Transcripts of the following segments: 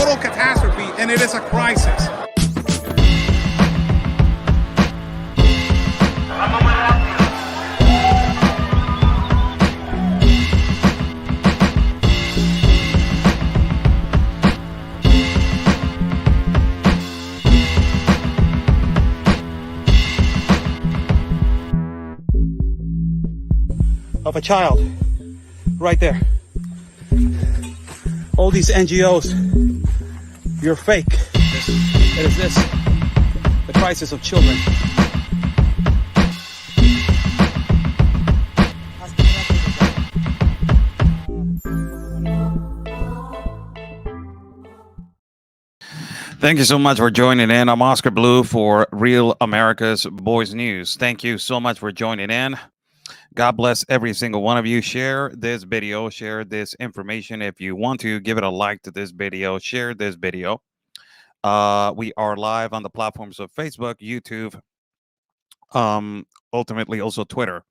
total catastrophe, and it is a crisis. Of a child right there. All these NGOs, you're fake. It is this, the crisis of children. Thank you so much for joining in. I'm Oscar Blue for Real America's Boys News. Thank you so much for joining in. God bless every single one of you. Share this video, share this information. If you want to, give it a like to this video, share this video. We are live on the platforms of Facebook, YouTube, ultimately also Twitter.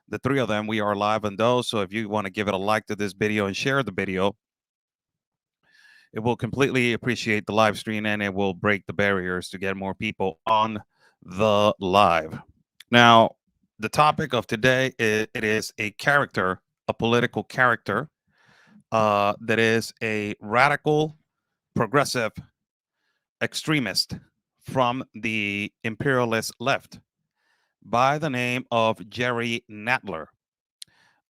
The three of them, we are live on those. So if you want to give it a like to this video and share the video, it will completely appreciate the live stream, and it will break the barriers to get more people on the live. Now, the topic of today it is a character, a political character that is a radical, progressive extremist from the imperialist left by the name of Jerry Nadler.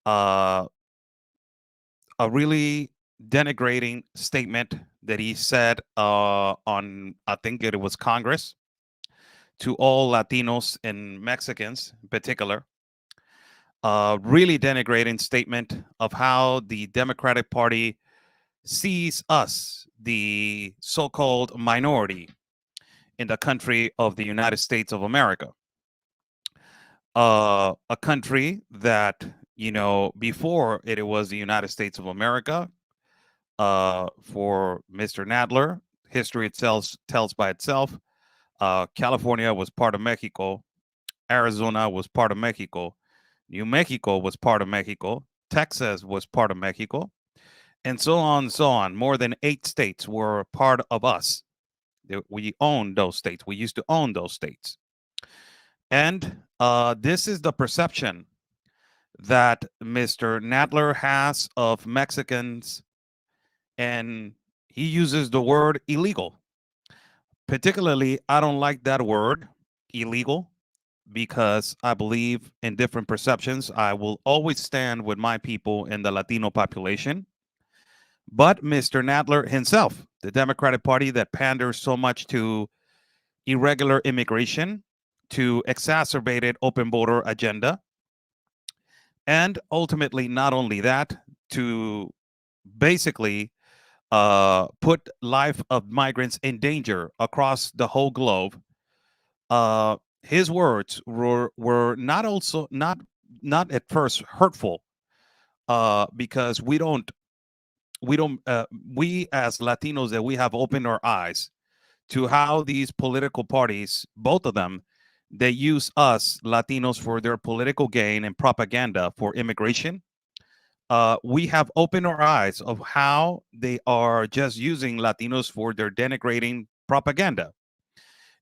A really denigrating statement that he said on, I think it was Congress, to all Latinos and Mexicans in particular. Really denigrating statement of how the Democratic Party sees us, the so-called minority in the country of the United States of America. A country that, you know, before it was the United States of America, for Mr. Nadler, history itself tells by itself. California was part of Mexico. Arizona was part of Mexico. New Mexico was part of Mexico. Texas was part of Mexico. And so on and so on. More than 8 states were part of us. We own those states. We used to own those states. And this is the perception that Mr. Nadler has of Mexicans. And he uses the word illegal. Particularly, I don't like that word, illegal, because I believe in different perceptions. I will always stand with my people in the Latino population. But Mr. Nadler himself, the Democratic Party that panders so much to irregular immigration, to exacerbated open border agenda, and ultimately, not only that, to basically put life of migrants in danger across the whole globe. His words were not at first hurtful, because we as Latinos, that we have opened our eyes to how these political parties, both of them, they use us Latinos for their political gain and propaganda for immigration. We have opened our eyes of how they are just using Latinos for their denigrating propaganda.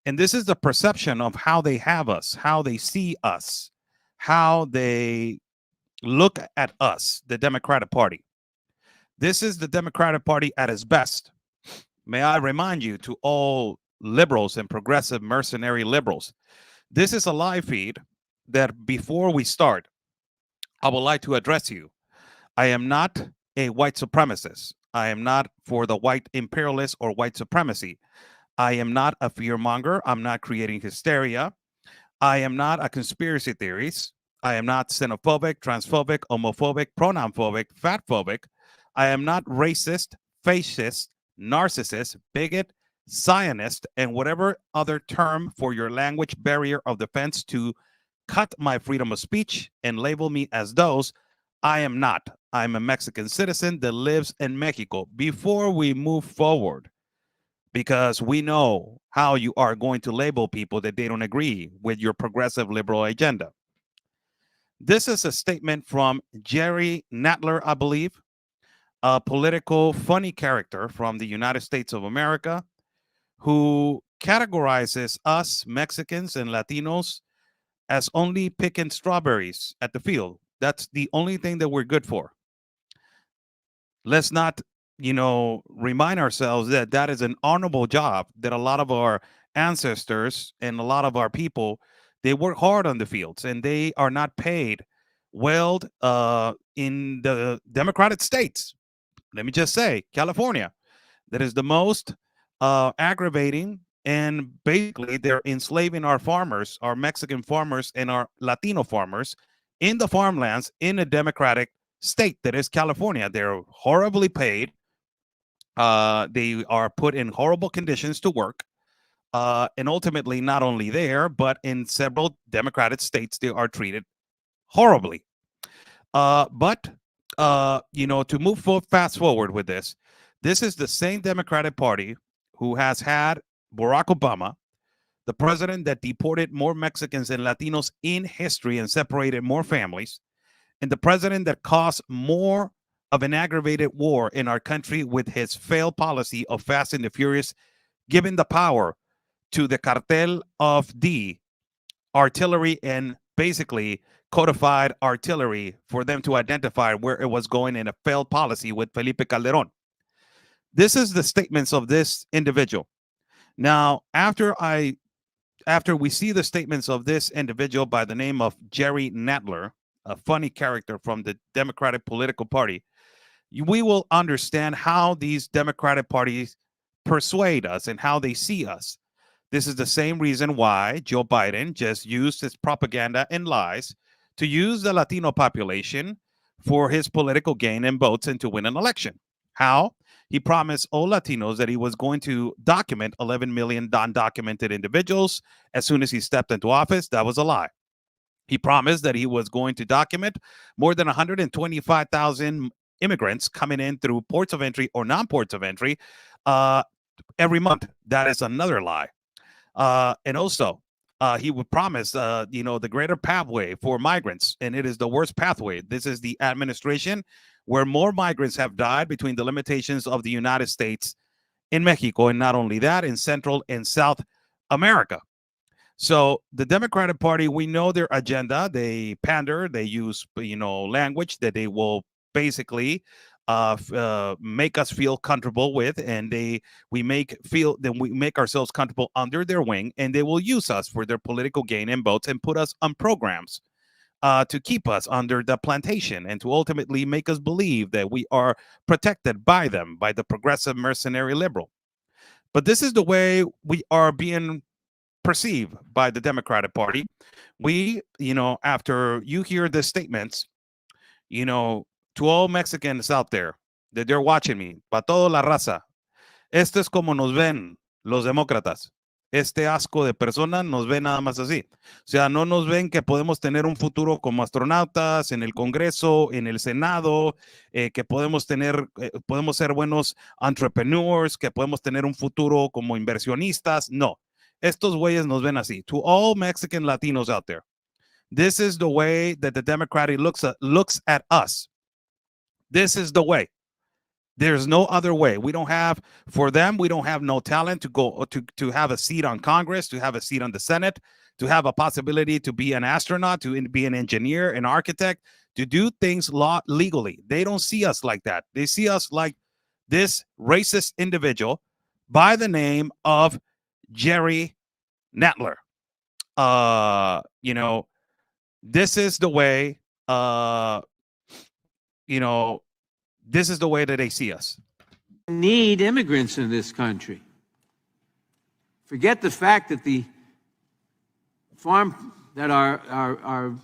And this is the perception of how they have us, how they see us, how they look at us, the Democratic Party. This is the Democratic Party at its best. May I remind you, to all liberals and progressive mercenary liberals, this is a live feed that before we start, I would like to address you. I am not a white supremacist. I am not for the white imperialist or white supremacy. I am not a fearmonger. I'm not creating hysteria. I am not a conspiracy theorist. I am not xenophobic, transphobic, homophobic, pronoun-phobic, fat-phobic. I am not racist, fascist, narcissist, bigot, Zionist, and whatever other term for your language barrier of defense to cut my freedom of speech and label me as those. I am not. I'm a Mexican citizen that lives in Mexico. Before we move forward, because we know how you are going to label people that they don't agree with your progressive liberal agenda. This is a statement from Jerry Nadler, I believe. a political funny character from the United States of America who categorizes us Mexicans and Latinos as only picking strawberries at the field. That's the only thing that we're good for. Let's not, remind ourselves that that is an honorable job that a lot of our ancestors and a lot of our people, they work hard on the fields and they are not paid well in the Democratic states. Let me just say, California, that is the most aggravating, and basically they're enslaving our farmers, our Mexican farmers and our Latino farmers in the farmlands in a Democratic state that is California. They're horribly paid. They are put in horrible conditions to work. And ultimately, not only there, but in several Democratic states, they are treated horribly. But to move fast forward with this is the same Democratic Party who has had Barack Obama, the president that deported more Mexicans and Latinos in history and separated more families, and the president that caused more of an aggravated war in our country with his failed policy of Fast and the Furious, giving the power to the cartel of the artillery and basically codified artillery for them to identify where it was going in a failed policy with Felipe Calderon. This is the statements of this individual. Now, after we see the statements of this individual by the name of Jerry Nadler, a funny character from the Democratic political party, we will understand how these Democratic parties persuade us and how they see us. This is the same reason why Joe Biden just used his propaganda and lies to use the Latino population for his political gain and votes and to win an election. How? He promised all Latinos that he was going to document 11 million undocumented individuals as soon as he stepped into office. That was a lie. He promised that he was going to document more than 125,000 immigrants coming in through ports of entry or non-ports of entry every month. That is another lie. And also, he would promise, the greater pathway for migrants, and it is the worst pathway. This is the administration where more migrants have died between the limitations of the United States in Mexico, and not only that, in Central and South America. So the Democratic Party, we know their agenda. They pander. They use, language that they will basically make us feel comfortable with, and we make ourselves comfortable under their wing, and they will use us for their political gain and votes and put us on programs to keep us under the plantation and to ultimately make us believe that we are protected by them, by the progressive mercenary liberal. But this is the way we are being perceived by the Democratic Party. We, after you hear the statements, to all Mexicans out there that they're watching me, para toda la raza, esto es como nos ven los demócratas. Este asco de personas nos ven nada más así. O sea, no nos ven que podemos tener un futuro como astronautas en el Congreso, en el Senado, que podemos ser buenos entrepreneurs, que podemos tener un futuro como inversionistas. No. Estos güeyes nos ven así. To all Mexican Latinos out there, this is the way that the Democratic looks at us. This is the way. There's no other way. We don't have no talent to go to have a seat on Congress, to have a seat on the Senate, to have a possibility to be an astronaut, to be an engineer, an architect, to do things legally. They don't see us like that. They see us like this racist individual by the name of Jerry Nadler. This is the way, this is the way that they see us. Need immigrants in this country. Forget the fact that the farm that our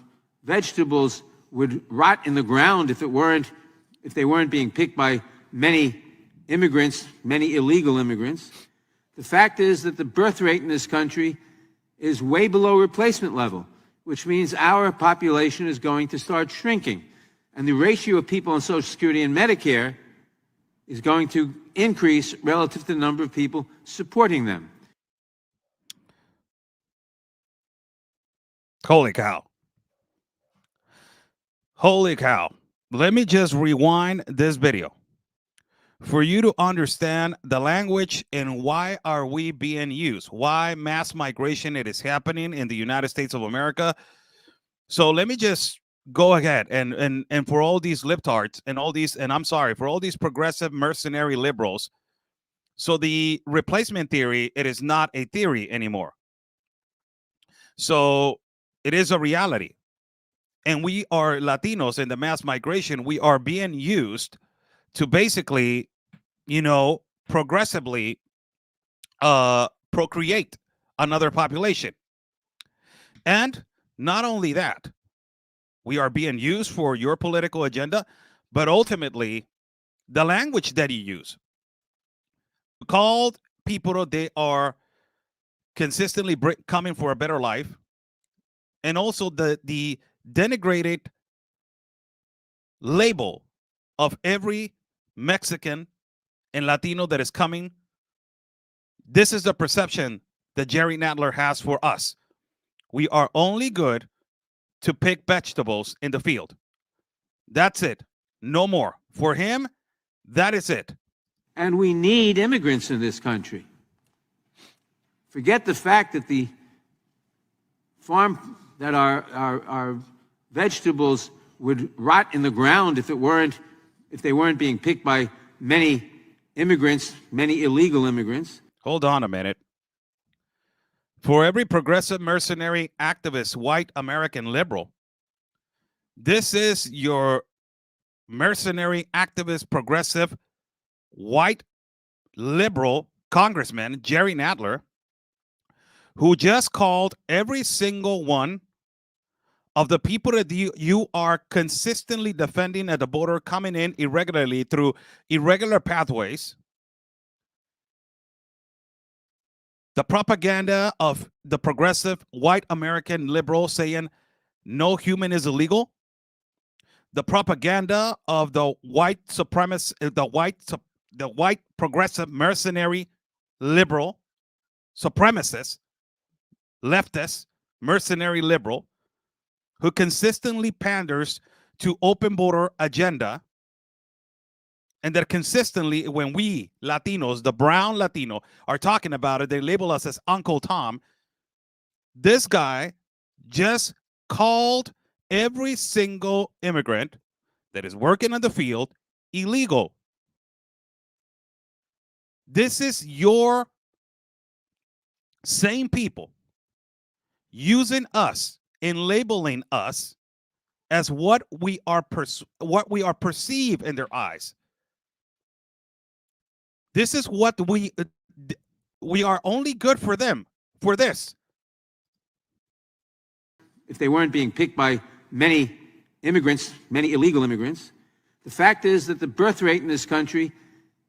vegetables would rot in the ground if they weren't being picked by many immigrants, many illegal immigrants. The fact is that the birth rate in this country is way below replacement level, which means our population is going to start shrinking. And the ratio of people on Social Security and Medicare is going to increase relative to the number of people supporting them. Holy cow. Holy cow. Let me just rewind this video. for you to understand the language and why are we being used, why mass migration it is happening in the United States of America. So let me just go ahead and for all these libtards and all these, and I'm sorry, for all these progressive mercenary liberals. So the replacement theory, it is not a theory anymore. So it is a reality. And we are Latinos in the mass migration. We are being used to basically, progressively procreate another population. And not only that, we are being used for your political agenda, but ultimately the language that you use. Called people, they are consistently coming for a better life. And also the denigrated label of every Mexican and Latino that is coming. This is the perception that Jerry Nadler has for us. We are only good to pick vegetables in the field. That's it. No more. For him, that is it. And we need immigrants in this country. Forget the fact that the farm that our vegetables would rot in the ground if they weren't being picked by many immigrants, many illegal immigrants. Hold on a minute. For every progressive mercenary activist, white American liberal, this is your mercenary activist progressive white liberal congressman, Jerry Nadler, who just called every single one of the people that you are consistently defending at the border, coming in irregularly through irregular pathways. The propaganda of the progressive white American liberal saying no human is illegal. The propaganda of the white supremacist, the white progressive mercenary liberal supremacist, leftist, mercenary liberal, who consistently panders to open border agenda, and that consistently, when we Latinos, the brown Latino, are talking about it, they label us as Uncle Tom. This guy just called every single immigrant that is working in the field illegal. This is your same people using us and labeling us as what we are perceived in their eyes. This is what we are only good for them for this. If they weren't being picked by many immigrants, many illegal immigrants, the fact is that the birth rate in this country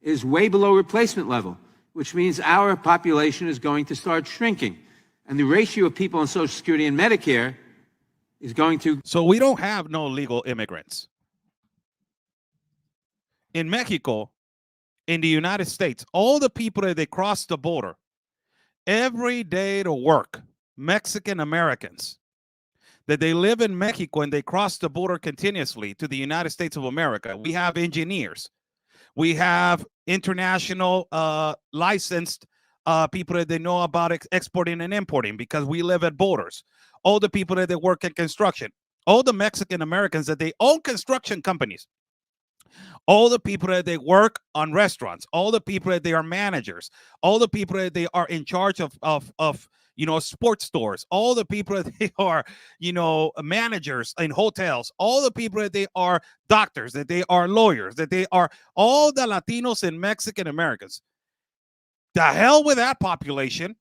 is way below replacement level, which means our population is going to start shrinking. And the ratio of people on Social Security and Medicare is going to... So we don't have no legal immigrants. In Mexico, in the United States, all the people that they cross the border every day to work, Mexican Americans, that they live in Mexico and they cross the border continuously to the United States of America. We have engineers. We have international licensed people that they know about exporting and importing because we live at borders. All the people that they work in construction. All the Mexican Americans that they own construction companies. All the people that they work on restaurants, all the people that they are managers, all the people that they are in charge of sports stores, all the people that they are, managers in hotels, all the people that they are doctors, that they are lawyers, that they are all the Latinos and Mexican Americans. The hell with that population.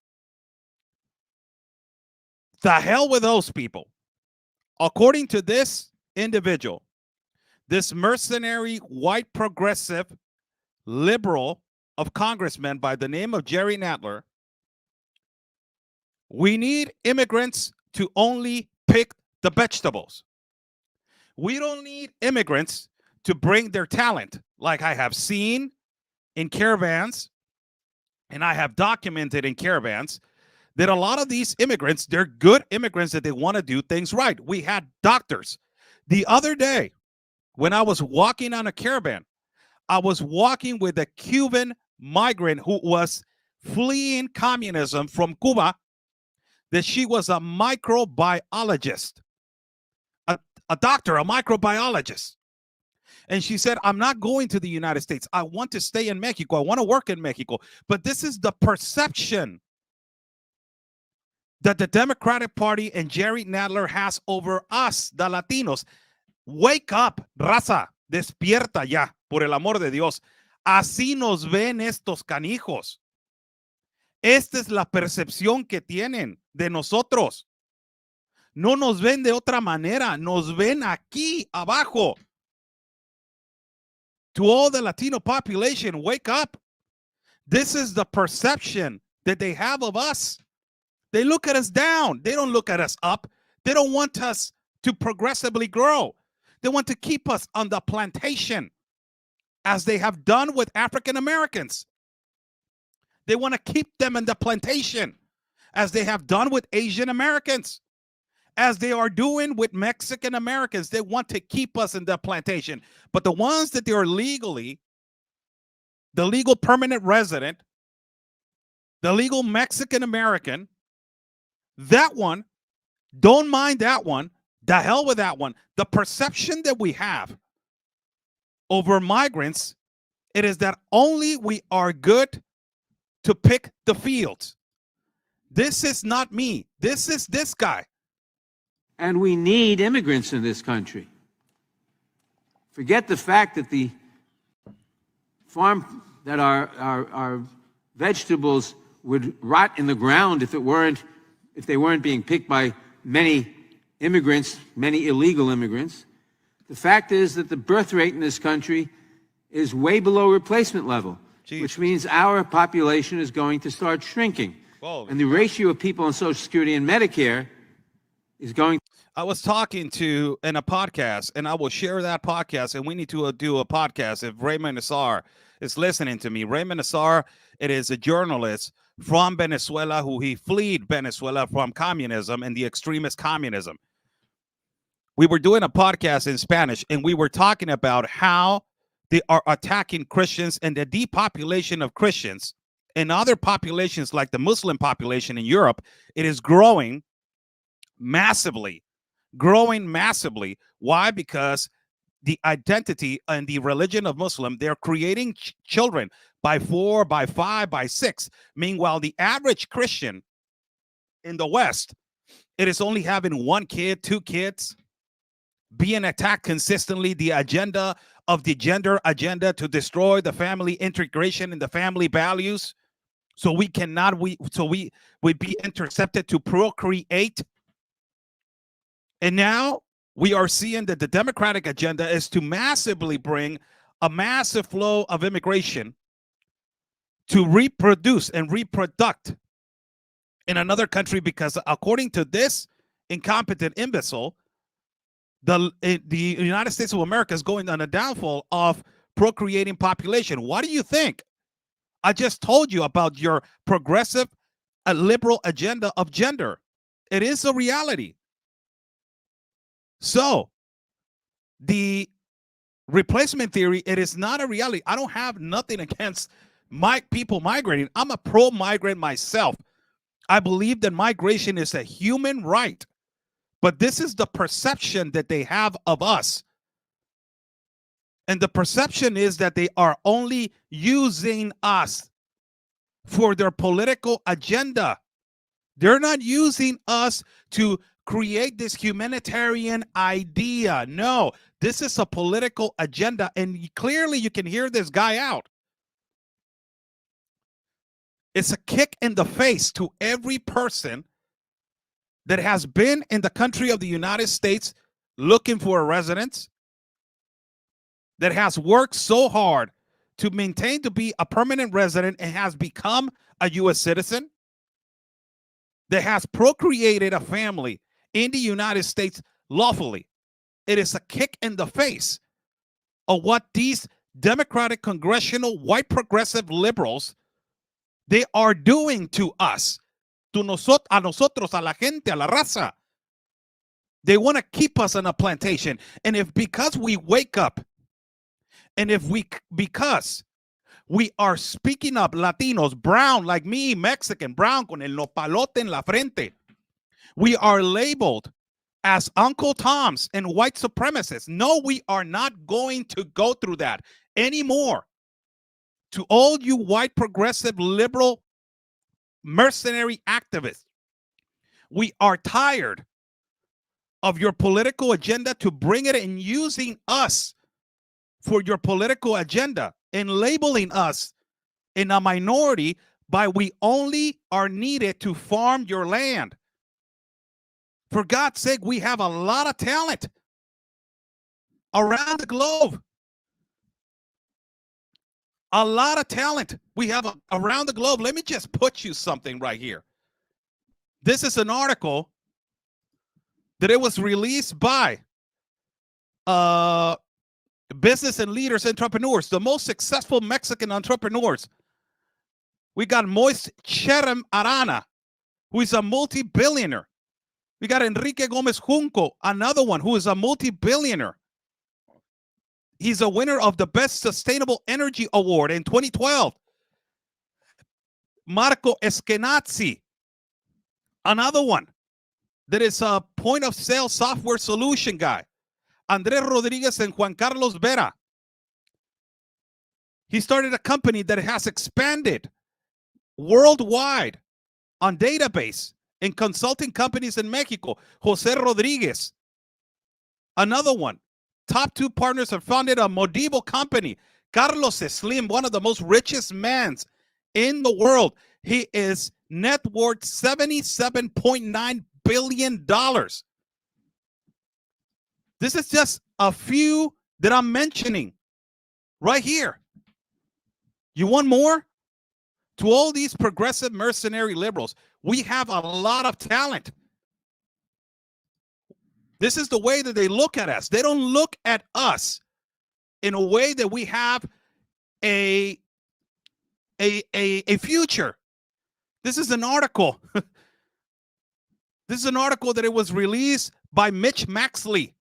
The hell with those people. According to this individual, this mercenary white progressive liberal of congressman by the name of Jerry Nadler, we need immigrants to only pick the vegetables. We don't need immigrants to bring their talent, like I have seen in caravans, and I have documented in caravans, that a lot of these immigrants, they're good immigrants that they want to do things right. We had doctors. The other day, when I was walking on a caravan, I was walking with a Cuban migrant who was fleeing communism from Cuba, that she was a microbiologist, a doctor, a microbiologist. And she said, I'm not going to the United States. I want to stay in Mexico. I want to work in Mexico. But this is the perception that the Democratic Party and Jerry Nadler has over us, the Latinos. Wake up, raza. Despierta ya, por el amor de Dios. Así nos ven estos canijos. Esta es la percepción que tienen de nosotros. No nos ven de otra manera. Nos ven aquí abajo. To all the Latino population, wake up. This is the perception that they have of us. They look at us down. They don't look at us up. They don't want us to progressively grow. They want to keep us on the plantation, as they have done with African Americans. They want to keep them in the plantation, as they have done with Asian Americans, as they are doing with Mexican Americans. They want to keep us in the plantation. But the ones that they are legally, the legal permanent resident, the legal Mexican American, that one, don't mind that one. The hell with that one. The perception that we have over migrants, it is that only we are good to pick the fields. This is not me. This is this guy. And we need immigrants in this country. Forget the fact that the farm that our vegetables would rot in the ground if they weren't being picked by many immigrants, many illegal immigrants. The fact is that the birth rate in this country is way below replacement level, which means our population is going to start shrinking. Whoa. And the ratio of people on Social Security and Medicare is going. I was talking to in a podcast, and I will share that podcast, and we need to do a podcast if Raymond Nassar is listening to me. Raymond Nassar, it is a journalist from Venezuela who he fled Venezuela from communism and the extremist communism. We were doing a podcast in Spanish, and we were talking about how they are attacking Christians and the depopulation of Christians and other populations like the Muslim population in Europe. It is growing massively. Why? Because the identity and the religion of Muslim, they're creating children by 4, by 5, by 6. Meanwhile, the average Christian in the West, it is only having 1 kid, 2 kids, being attacked consistently. The agenda of the gender agenda to destroy the family integration and the family values, so we be intercepted to procreate. And now we are seeing that the Democratic agenda is to massively bring a massive flow of immigration to reproduce and reproduct in another country, because according to this incompetent imbecile, the United States of America is going on a downfall of procreating population. What do you think? I just told you about your progressive, liberal agenda of gender. It is a reality. So the replacement theory, it is not a reality. I don't have nothing against people migrating. I'm a pro-migrant myself. I believe that migration is a human right. But this is the perception that they have of us. And the perception is that they are only using us for their political agenda. They're not using us to create this humanitarian idea. No, this is a political agenda. And clearly you can hear this guy out. It's a kick in the face to every person that has been in the country of the United States looking for a residence, that has worked so hard to maintain to be a permanent resident and has become a U.S. citizen, that has procreated a family in the United States lawfully. It is a kick in the face of what these Democratic congressional white progressive liberals, they are doing to us. A nosotros, a la gente, a la raza. They want to keep us on a plantation. And if because we wake up And because we are speaking up Latinos, brown like me, Mexican, brown con el nopalote en la frente, we are labeled as Uncle Toms and white supremacists. No, we are not going to go through that anymore. To all you white progressive liberal mercenary activists, we are tired of your political agenda to bring it and using us for your political agenda and labeling us in a minority by we only are needed to farm your land. For God's sake, we have a lot of talent around the globe. A lot of talent we have around the globe. Let me just put you something right here. This is an article that it was released by business and leaders, entrepreneurs, the most successful Mexican entrepreneurs. We got Moist Cherem Arana, who is a multi-billionaire. We got Enrique Gomez Junco, another one who is a multi-billionaire. He's a winner of the Best Sustainable Energy Award in 2012. Marco Eskenazi, another one that is a point-of-sale software solution guy. Andrés Rodriguez and Juan Carlos Vera. He started a company that has expanded worldwide on database in consulting companies in Mexico. Jose Rodriguez, another one. Top two partners have founded a Modivo company. Carlos Slim, one of the most richest men in the world. He is net worth $77.9 billion. This is just a few that I'm mentioning right here. You want more? To all these progressive mercenary liberals, we have a lot of talent. This is the way that they look at us. They don't look at us in a way that we have a future. This is an article. This is an article that it was released by Mitch Maxley.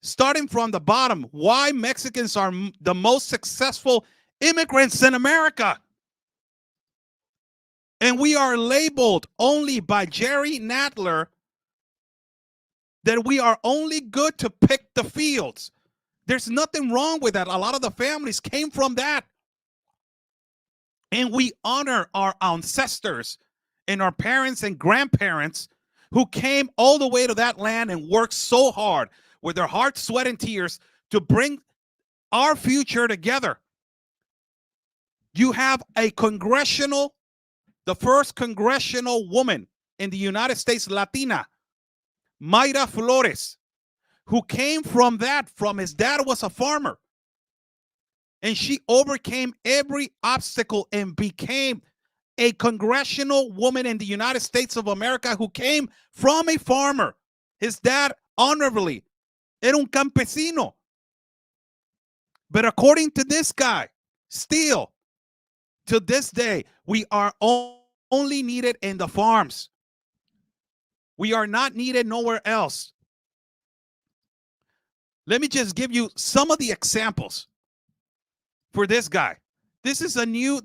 Starting from the bottom, why Mexicans are the most successful immigrants in America. And we are labeled only by Jerry Nadler that we are only good to pick the fields. There's nothing wrong with that. A lot of the families came from that. And we honor our ancestors and our parents and grandparents who came all the way to that land and worked so hard with their heart, sweat, and tears to bring our future together. You have the first congressional woman in the United States, Latina, Mayra Flores, who came from his dad was a farmer. And she overcame every obstacle and became a congressional woman in the United States of America who came from a farmer. His dad, honorably, era un campesino. But according to this guy, still, to this day, we are only needed in the farms. We are not needed nowhere else. Let me just give you some of the examples for this guy. This is a new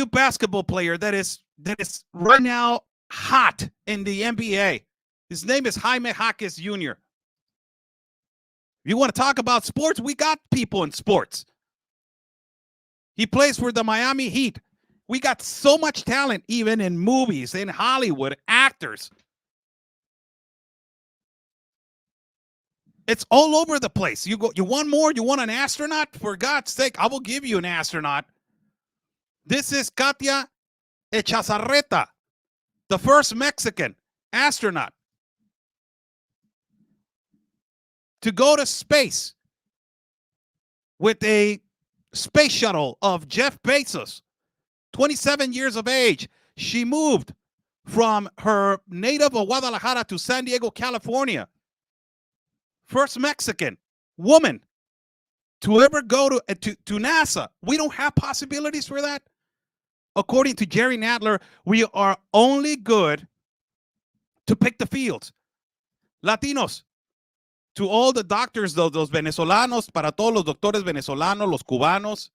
basketball player that is right now hot in the NBA. His name is Jaime Jaquez Jr. You want to talk about sports? We got people in sports. He plays for the Miami Heat. We got so much talent, even in movies, in Hollywood, actors. It's all over the place. You want more? You want an astronaut? For God's sake, I will give you an astronaut. This is Katia Echazarreta, the first Mexican astronaut to go to space with a space shuttle of Jeff Bezos. 27 years of age. She moved from her native of Guadalajara to San Diego, California. First Mexican woman to ever go to NASA. We don't have possibilities for that. According to Jerry Nadler, we are only good to pick the fields. Latinos, To all the doctors, los venezolanos, para todos los doctores venezolanos, los cubanos,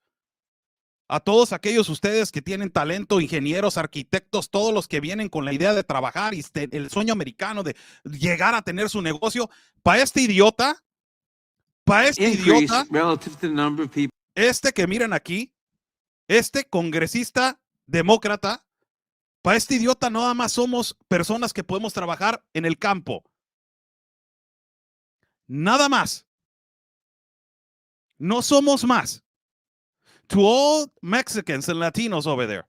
a todos aquellos ustedes que tienen talento, ingenieros, arquitectos, todos los que vienen con la idea de trabajar y el sueño americano de llegar a tener su negocio, para este idiota, relative to the number of people. Este que miran aquí, este congresista demócrata, para este idiota nada más somos personas que podemos trabajar en el campo. Nada más. No somos más. To all Mexicans and Latinos over there,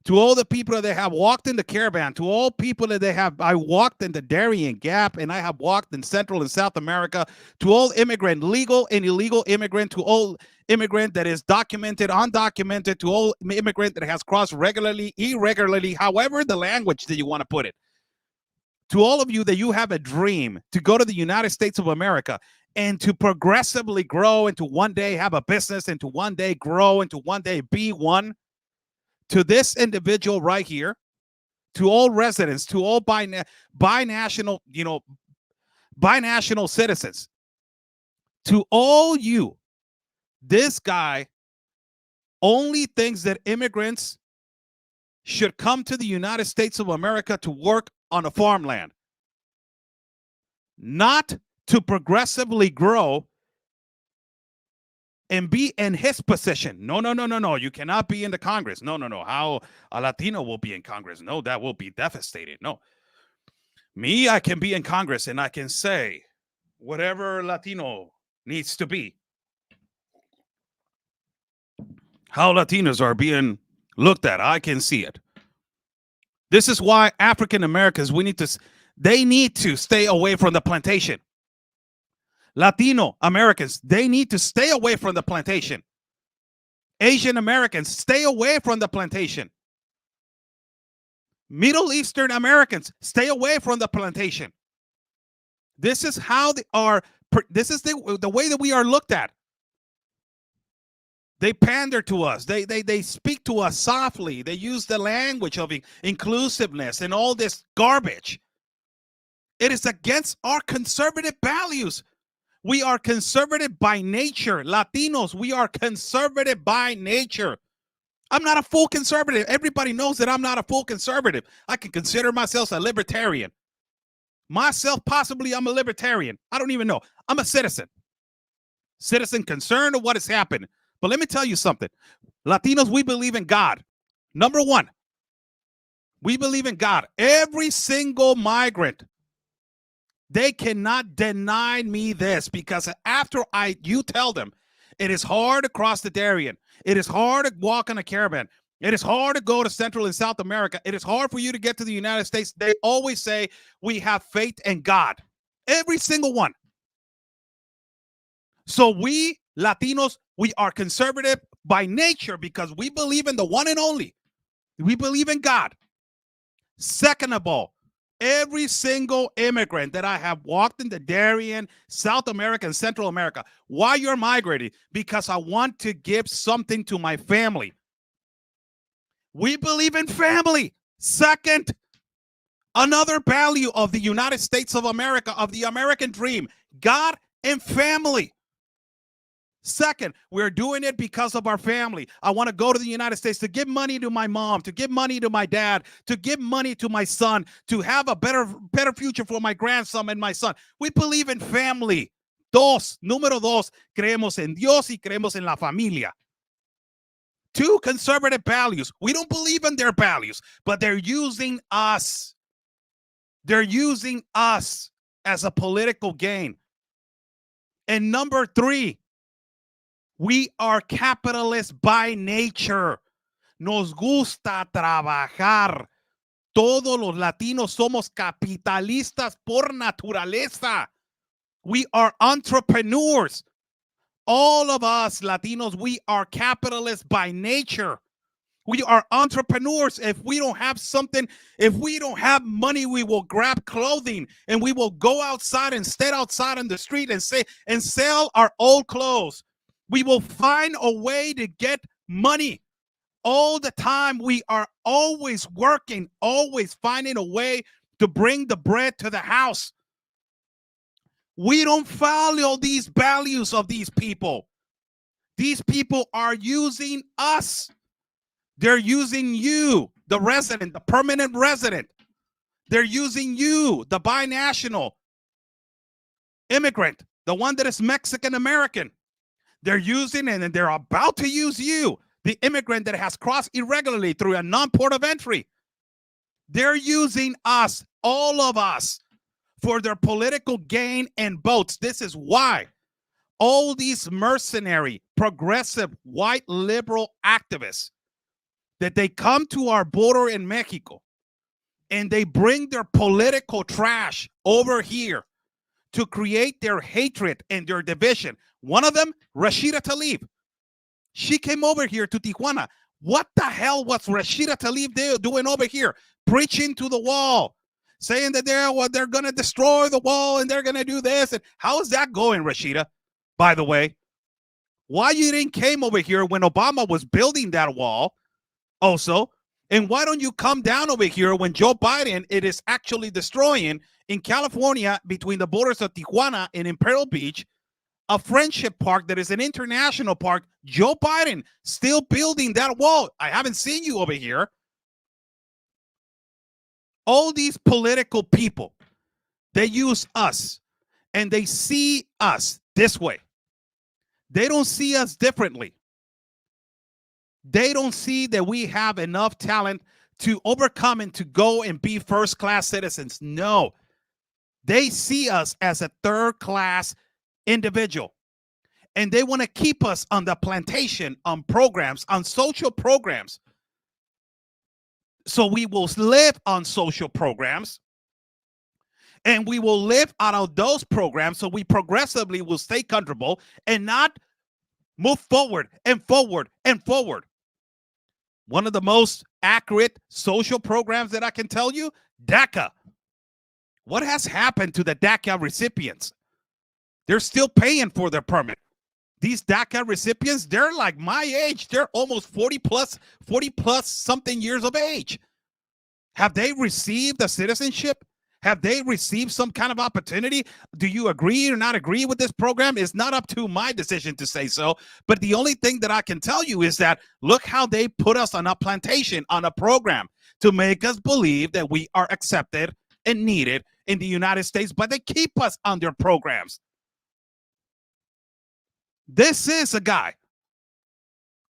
to all the people that have walked in the caravan, to all people that I walked in the Darien Gap, and I have walked in Central and South America, to all immigrant, legal and illegal immigrant, to all immigrant that is documented, undocumented, to all immigrant that has crossed regularly, irregularly, however the language that you want to put it. To all of you that you have a dream to go to the United States of America and to progressively grow and to one day have a business and to one day grow and to one day be one, to this individual right here, to all residents, to all binational citizens, to all you, this guy only thinks that immigrants should come to the United States of America to work on a farmland, not to progressively grow and be in his position. No. You cannot be in the Congress. No. How a Latino will be in Congress? No, that will be devastated. No. Me, I can be in Congress and I can say whatever Latino needs to be. How Latinos are being looked at, I can see it. This is why African Americans, they need to stay away from the plantation. Latino Americans, they need to stay away from the plantation. Asian Americans, stay away from the plantation. Middle Eastern Americans, stay away from the plantation. This is how this is the way that we are looked at. They pander to us. They speak to us softly. They use the language of inclusiveness and all this garbage. It is against our conservative values. We are conservative by nature. Latinos, we are conservative by nature. I'm not a full conservative. Everybody knows that I'm not a full conservative. I can consider myself a libertarian. Possibly I'm a libertarian. I don't even know. I'm a citizen. Citizen concerned of what has happened. But let me tell you something. Latinos, we believe in God. Number one, we believe in God. Every single migrant, they cannot deny me this, because after you tell them it is hard to cross the Darien, it is hard to walk on a caravan, it is hard to go to Central and South America, it is hard for you to get to the United States, they always say we have faith in God. Every single one. So we Latinos, we are conservative by nature because we believe in the one and only. We believe in God. Second of all, every single immigrant that I have walked in the Darien, South America, and Central America, why you're migrating? Because I want to give something to my family. We believe in family. Second, another value of the United States of America, of the American dream, God and family. Second, we're doing it because of our family. I want to go to the United States to give money to my mom, to give money to my dad, to give money to my son, to have a better future for my grandson and my son. We believe in family. Número dos, creemos en Dios y creemos en la familia. Two, conservative values. We don't believe in their values, but they're using us. They're using us as a political gain. And number three, we are capitalists by nature. Nos gusta trabajar. Todos los latinos somos capitalistas por naturaleza. We are entrepreneurs. All of us Latinos, we are capitalists by nature. We are entrepreneurs. If we don't have something, if we don't have money, we will grab clothing and we will go outside and stand outside on the street and sell our old clothes. We will find a way to get money. All the time, we are always working, always finding a way to bring the bread to the house. We don't follow these values of these people. These people are using us. They're using you, the resident, the permanent resident. They're using you, the binational immigrant, the one that is Mexican American. They're using and they're about to use you, the immigrant that has crossed irregularly through a non-port of entry. They're using us, all of us, for their political gain and votes. This is why all these mercenary, progressive, white liberal activists, that they come to our border in Mexico and they bring their political trash over here to create their hatred and their division. One of them, Rashida Tlaib. She came over here to Tijuana. What the hell was Rashida Tlaib doing over here? Preaching to the wall, saying that they're going to destroy the wall and they're going to do this. And how is that going, Rashida? By the way, why you didn't came over here when Obama was building that wall also? And why don't you come down over here when Joe Biden it is actually destroying in California between the borders of Tijuana and Imperial Beach, a friendship park that is an international park? Joe Biden still building that wall. I haven't seen you over here. All these political people, they use us and they see us this way. They don't see us differently. They don't see that we have enough talent to overcome and to go and be first-class citizens. No, they see us as a third-class individual. And they want to keep us on the plantation, on programs, on social programs. So we will live on social programs. And we will live out of those programs so we progressively will stay comfortable and not move forward and forward and forward. One of the most accurate social programs that I can tell you, DACA. What has happened to the DACA recipients? They're still paying for their permit. These DACA recipients, they're like my age. They're almost 40 plus something years of age. Have they received a citizenship? Have they received some kind of opportunity? Do you agree or not agree with this program? It's not up to my decision to say so. But the only thing that I can tell you is that look how they put us on a plantation, on a program to make us believe that we are accepted and needed in the United States, but they keep us on their programs. This is a guy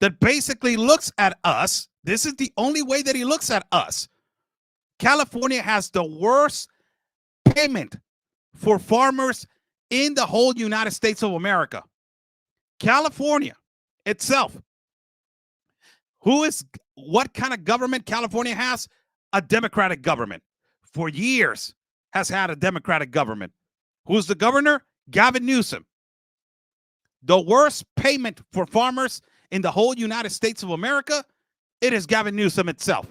that basically looks at us. This is the only way that he looks at us. California has the worst payment for farmers in the whole United States of America. California itself. What kind of government California has? A Democratic government. For years has had a Democratic government. Who's the governor? Gavin Newsom. The worst payment for farmers in the whole United States of America, it is Gavin Newsom itself.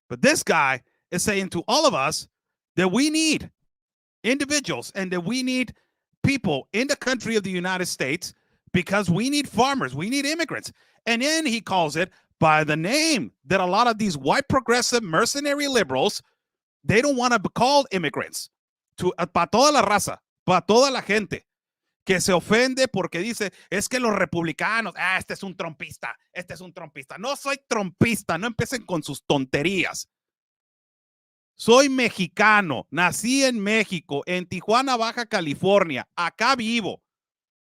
But this guy is saying to all of us that we need individuals and that we need people in the country of the United States because we need farmers, we need immigrants. And then he calls it by the name that a lot of these white progressive mercenary liberals, they don't want to be called immigrants. Para toda la raza, para toda la gente que se ofende porque dice, es que los republicanos, este es un trompista, este es un trompista. No soy trompista, no empiecen con sus tonterías. Soy mexicano, nací en México, en Tijuana, Baja California, acá vivo.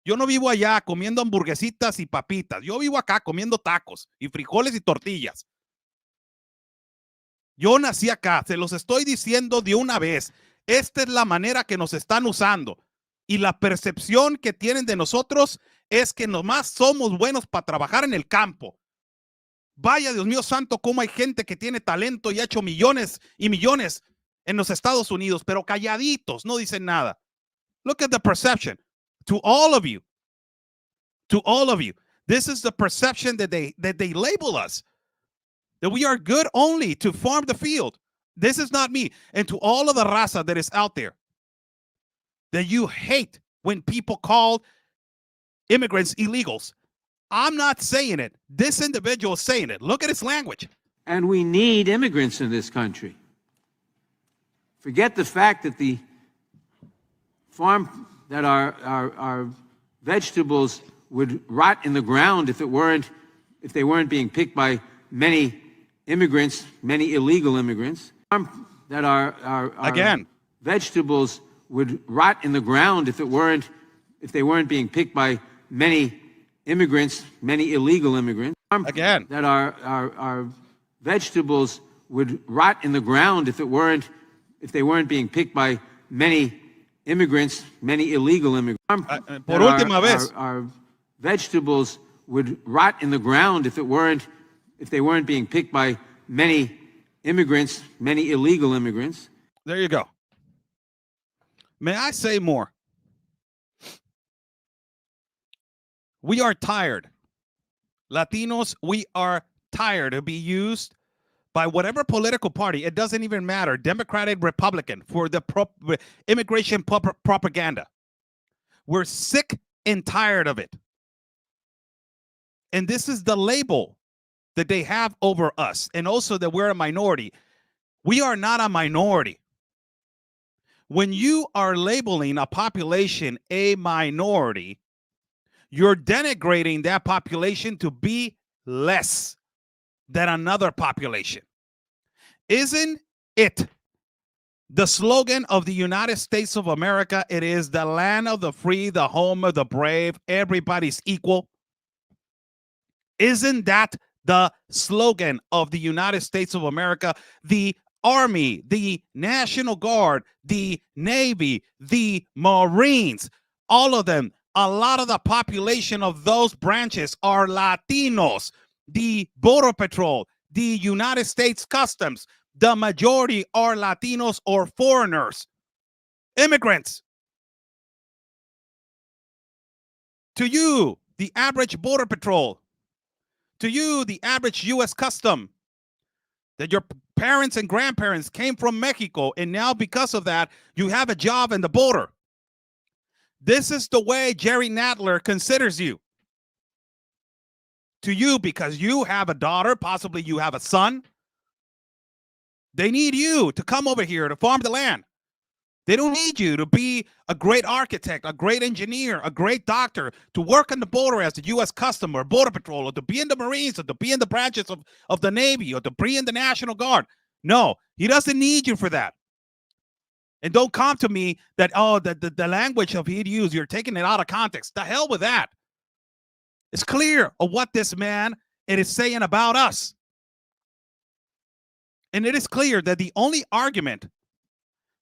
Yo no vivo allá comiendo hamburguesitas y papitas. Yo vivo acá comiendo tacos y frijoles y tortillas. Yo nací acá, se los estoy diciendo de una vez. Esta es la manera que nos están usando. Y la percepción que tienen de nosotros es que nomás somos buenos para trabajar en el campo. Vaya, Dios mío santo, cómo hay gente que tiene talento y ha hecho millones y millones en los Estados Unidos, pero calladitos, no dicen nada. Look at the perception. To all of you, this is the perception that they label us, that we are good only to farm the field. This is not me. And to all of the raza that is out there, that you hate when people call immigrants illegals. I'm not saying it. This individual is saying it. Look at his language. And we need immigrants in this country. Forget the fact that the farm that our vegetables would rot in the ground if they weren't being picked by many immigrants, many illegal immigrants. That our Again. vegetables would rot in the ground if they weren't being picked by many immigrants, many illegal immigrants. Again. That our vegetables would rot in the ground if they weren't being picked by many immigrants, many illegal immigrants. Por última vez. Our vegetables would rot in the ground if they weren't being picked by many immigrants, many illegal immigrants. There you go. May I say more? We are tired. Latinos, we are tired of being used by whatever political party. It doesn't even matter, Democratic, Republican, for the immigration propaganda. We're sick and tired of it. And this is the label that they have over us, and also that we're a minority. We are not a minority. When you are labeling a population a minority, you're denigrating that population to be less than another population. Isn't it the slogan of the United States of America? It is the land of the free, the home of the brave, everybody's equal. Isn't that the slogan of the United States of America? The Army, the National Guard, the Navy, the Marines, all of them, a lot of the population of those branches are Latinos. The Border Patrol, the United States Customs, the majority are Latinos or foreigners, immigrants. To you, the average Border Patrol, to you, the average U.S. Custom, that your parents and grandparents came from Mexico, and now because of that, you have a job in the border. This is the way Jerry Nadler considers you. To you, because you have a daughter, possibly you have a son. They need you to come over here to farm the land. They don't need you to be a great architect, a great engineer, a great doctor, to work on the border as the U.S. Customs or Border Patrol, or to be in the Marines, or to be in the branches of the Navy, or to be in the National Guard. No, he doesn't need you for that. And don't come to me that, oh, the language of he'd use, you're taking it out of context. The hell with that. It's clear of what this man is saying about us. And it is clear that the only argument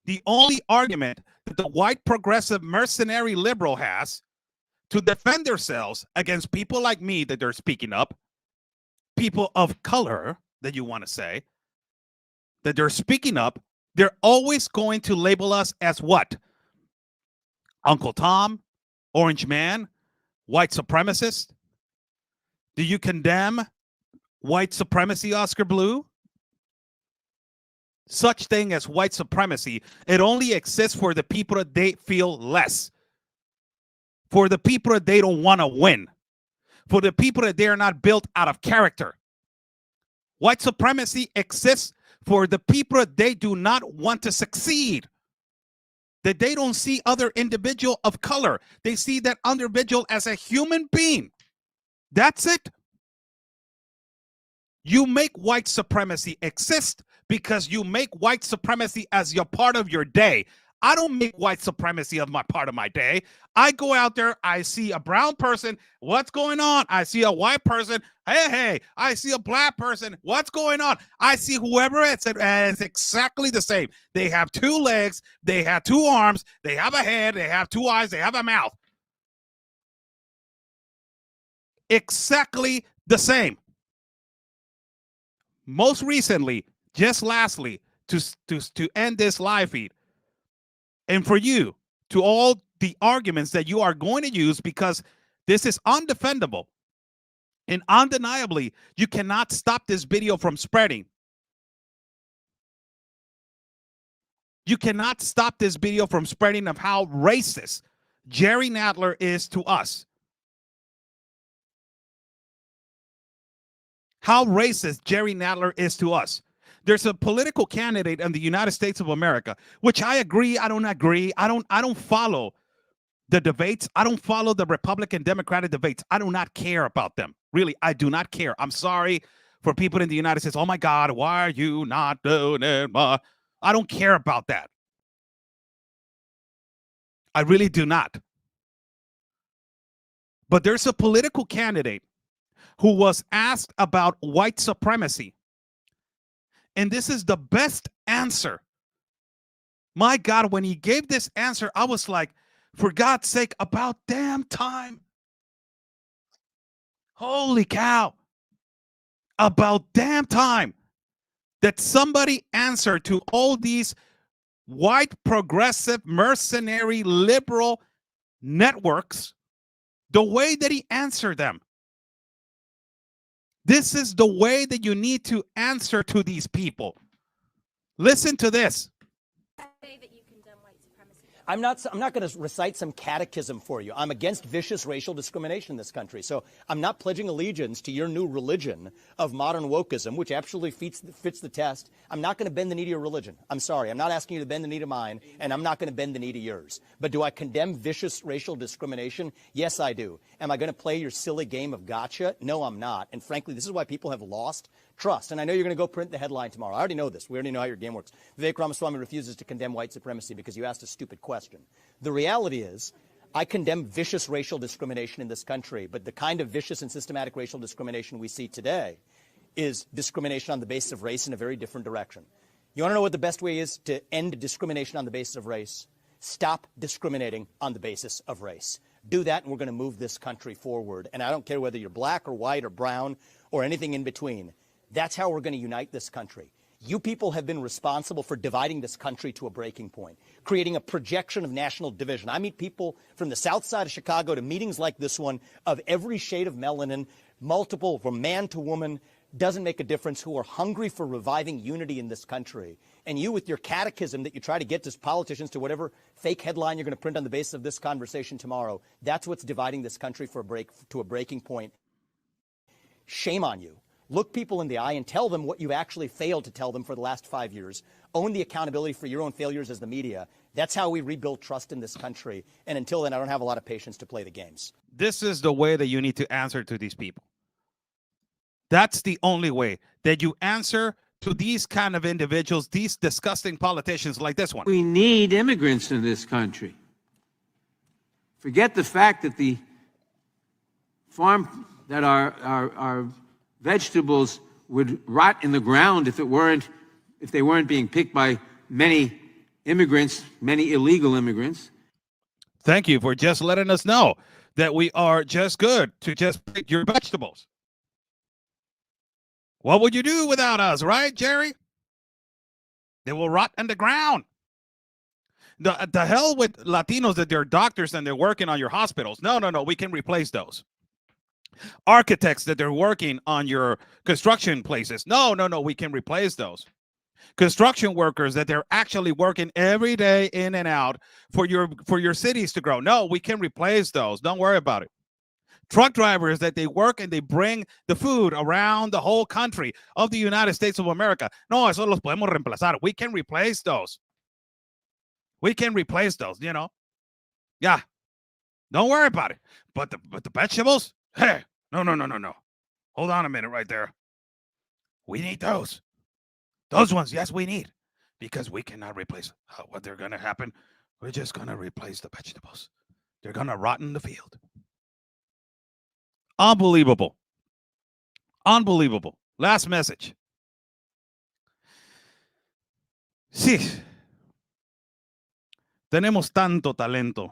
that the white progressive mercenary liberal has to defend themselves against people like me that they're speaking up, people of color that you want to say, that they're speaking up, they're always going to label us as what? Uncle Tom, Orange Man, white supremacist. Do you condemn white supremacy, Oscar Blue? Such thing as white supremacy, it only exists for the people that they feel less, for the people that they don't want to win, for the people that they are not built out of character. White supremacy exists for the people that they do not want to succeed, that they don't see other individual of color. They see that individual as a human being. That's it. You make white supremacy exist because you make white supremacy as your part of your day. I don't make white supremacy of my part of my day. I go out there, I see a brown person, what's going on? I see a white person, hey, I see a black person, what's going on? I see whoever it's exactly the same. They have two legs, they have two arms, they have a head, they have two eyes, they have a mouth. Exactly the same. Most recently, just lastly, to end this live feed, and for you, to all the arguments that you are going to use, because this is undefendable and undeniably, you cannot stop this video from spreading. You cannot stop this video from spreading of how racist Jerry Nadler is to us. How racist Jerry Nadler is to us. There's a political candidate in the United States of America, which I agree, I don't agree. I don't follow the debates. I don't follow the Republican Democratic debates. I do not care about them. Really, I do not care. I'm sorry for people in the United States. Oh my God, why are you not doing it? I don't care about that. I really do not. But there's a political candidate who was asked about white supremacy. And this is the best answer. My God, when he gave this answer, I was like, for God's sake, about damn time. Holy cow. About damn time that somebody answered to all these white, progressive, mercenary, liberal networks the way that he answered them. This is the way that you need to answer to these people. Listen to this. I'm not going to recite some catechism for you. I'm against vicious racial discrimination in this country. So I'm not pledging allegiance to your new religion of modern wokeism, which absolutely fits the test. I'm not going to bend the knee to your religion. I'm sorry. I'm not asking you to bend the knee to mine, and I'm not going to bend the knee to yours. But do I condemn vicious racial discrimination? Yes, I do. Am I going to play your silly game of gotcha? No, I'm not. And frankly, this is why people have lost trust. And I know you're going to go print the headline tomorrow. I already know this. We already know how your game works. Vivek Ramaswamy refuses to condemn white supremacy because you asked a stupid question. The reality is, I condemn vicious racial discrimination in this country, but the kind of vicious and systematic racial discrimination we see today is discrimination on the basis of race in a very different direction. You want to know what the best way is to end discrimination on the basis of race? Stop discriminating on the basis of race. Do that, and we're going to move this country forward. And I don't care whether you're black or white or brown or anything in between. That's how we're going to unite this country. You people have been responsible for dividing this country to a breaking point, creating a projection of national division. I meet people from the south side of Chicago to meetings like this one of every shade of melanin, multiple, from man to woman, doesn't make a difference, who are hungry for reviving unity in this country. And you, with your catechism that you try to get to politicians to whatever fake headline you're going to print on the basis of this conversation tomorrow, that's what's dividing this country to a breaking point. Shame on you. Look people in the eye and tell them what you've actually failed to tell them for the last 5 years. Own the accountability for your own failures as the media. That's how we rebuild trust in this country. And until then, I don't have a lot of patience to play the games. This is the way that you need to answer to these people. That's the only way that you answer to these kind of individuals, these disgusting politicians like this one. We need immigrants in this country. Forget the fact that the farm that our vegetables would rot in the ground if they weren't being picked by many immigrants, many illegal immigrants. Thank you for just letting us know that we are just good to just pick your vegetables. What would you do without us, right, Jerry? They will rot in the ground. The hell with Latinos that they're doctors and they're working on your hospitals. No, we can replace those. Architects that they're working on your construction places. No, we can replace those. Construction workers that they're actually working every day in and out for your cities to grow. No, we can replace those. Don't worry about it. Truck drivers that they work and they bring the food around the whole country of the United States of America. No, eso los podemos reemplazar. We can replace those. We can replace those, you know. Yeah. Don't worry about it. But the vegetables? Hey, no. Hold on a minute right there. We need those. Those ones, yes, we need. Because we cannot replace what they're going to happen. We're just going to replace the vegetables. They're going to rot in the field. Unbelievable. Unbelievable. Last message. Sí. Tenemos tanto talento.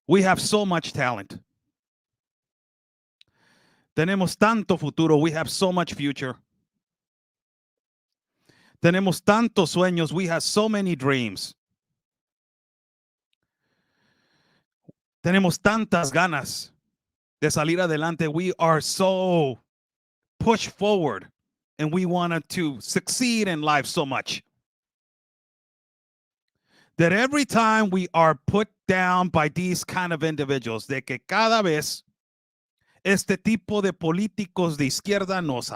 We have so much talent. Tenemos tanto futuro. We have so much future. Tenemos tantos sueños. We have so many dreams. Tenemos tantas ganas de salir adelante. We are so pushed forward and we wanted to succeed in life so much that every time we are put down by these kind of individuals, de que cada vez este tipo de políticos de izquierda nos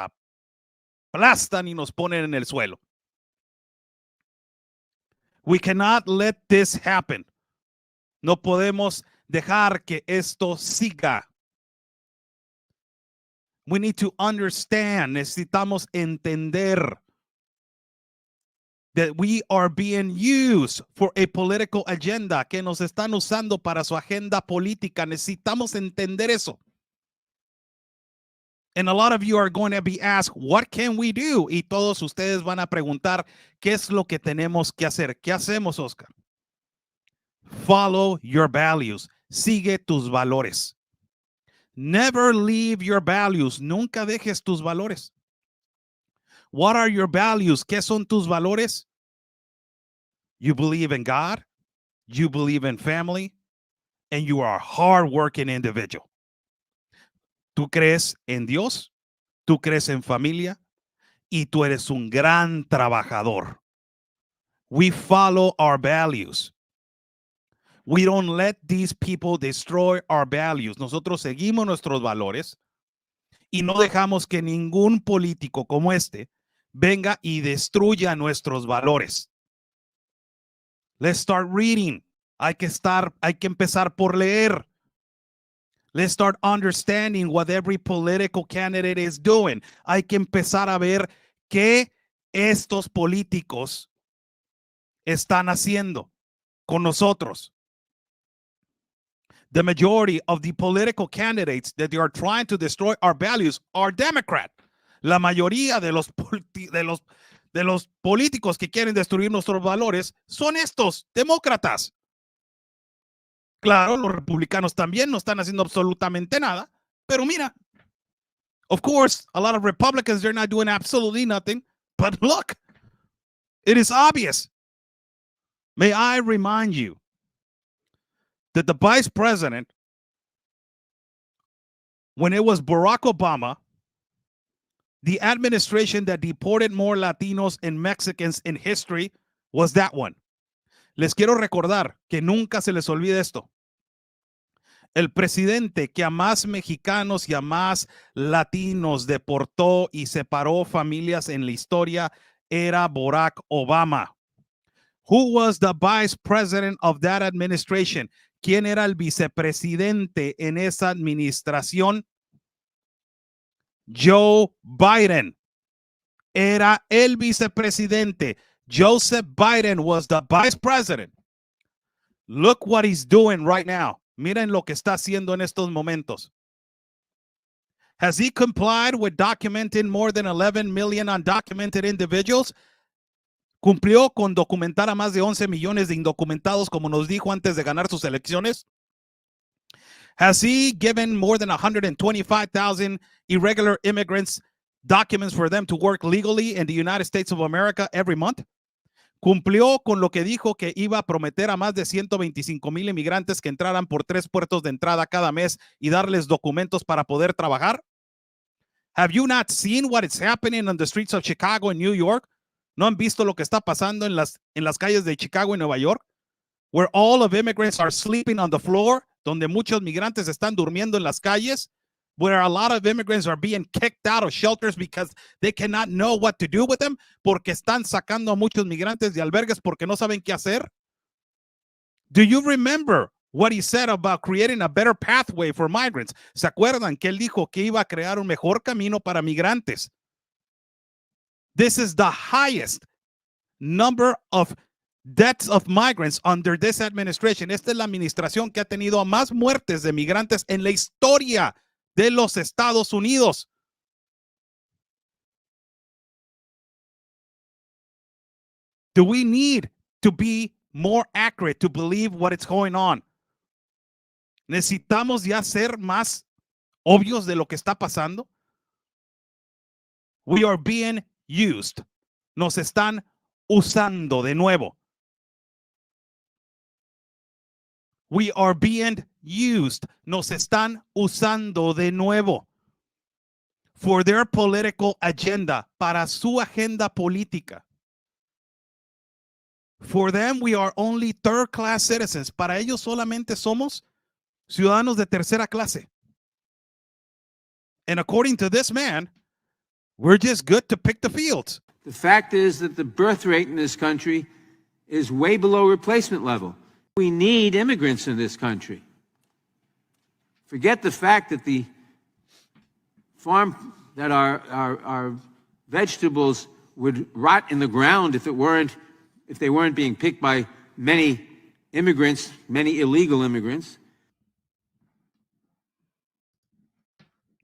aplastan y nos ponen en el suelo. We cannot let this happen. No podemos dejar que esto siga. We need to understand, necesitamos entender that we are being used for a political agenda, que nos están usando para su agenda política. Necesitamos entender eso. And a lot of you are going to be asked, what can we do? Y todos ustedes van a preguntar, ¿qué es lo que tenemos que hacer? ¿Qué hacemos, Oscar? Follow your values. Sigue tus valores. Never leave your values. Nunca dejes tus valores. What are your values? ¿Qué son tus valores? You believe in God, you believe in family, and you are a hardworking individual. Tú crees en Dios, tú crees en familia, y tú eres un gran trabajador. We follow our values. We don't let these people destroy our values. Nosotros seguimos nuestros valores y no dejamos que ningún político como este venga y destruya nuestros valores. Let's start reading. Hay que empezar por leer. Let's start understanding what every political candidate is doing. Hay que empezar a ver qué estos políticos están haciendo con nosotros. The majority of the political candidates that they are trying to destroy our values are Democrat. La mayoría de los políticos que quieren destruir nuestros valores son estos demócratas. Claro, los republicanos también no están haciendo absolutamente nada, pero mira, of course, a lot of Republicans, they're not doing absolutely nothing, but look, it is obvious. May I remind you that the vice president, when it was Barack Obama, the administration that deported more Latinos and Mexicans in history was that one. Les quiero recordar que nunca se les olvide esto. El presidente que a más mexicanos y a más latinos deportó y separó familias en la historia era Barack Obama. Who was the vice president of that administration? ¿Quién era el vicepresidente en esa administración? Joe Biden. Era el vicepresidente. Joseph Biden was the vice president. Look what he's doing right now. Miren lo que está haciendo en estos momentos. Has he complied with documenting more than 11 million undocumented individuals? ¿Cumplió con documentar a más de 11 millones de indocumentados como nos dijo antes de ganar sus elecciones? Has he given more than 125,000 irregular immigrants documents for them to work legally in the United States of America every month? ¿Cumplió con lo que dijo que iba a prometer a más de 125,000 inmigrantes que entraran por 3 puertos de entrada cada mes y darles documentos para poder trabajar? Have you not seen what is happening on the streets of Chicago and New York? ¿No han visto lo que está pasando en las calles de Chicago y Nueva York? Where all of immigrants are sleeping on the floor, donde muchos migrantes están durmiendo en las calles, where a lot of immigrants are being kicked out of shelters because they cannot know what to do with them, porque están sacando a muchos migrantes de albergues porque no saben qué hacer. Do you remember what he said about creating a better pathway for migrants? ¿Se acuerdan que él dijo que iba a crear un mejor camino para migrantes? This is the highest number of deaths of migrants under this administration. Esta es la administración que ha tenido a más muertes de migrantes en la historia de los Estados Unidos. Do we need to be more accurate to believe what is going on? ¿Necesitamos ya ser más obvios de lo que está pasando? We are being used. Nos están usando de nuevo. We are being used. Nos están usando de nuevo. For their political agenda. Para su agenda política. For them, we are only third-class citizens. Para ellos solamente somos ciudadanos de tercera clase. And according to this man, We're just good to pick the fields. The fact is that the birth rate in this country is way below replacement level. We need immigrants in this country. Forget the fact that the farm that our vegetables would rot in the ground if they weren't being picked by many immigrants, many illegal immigrants.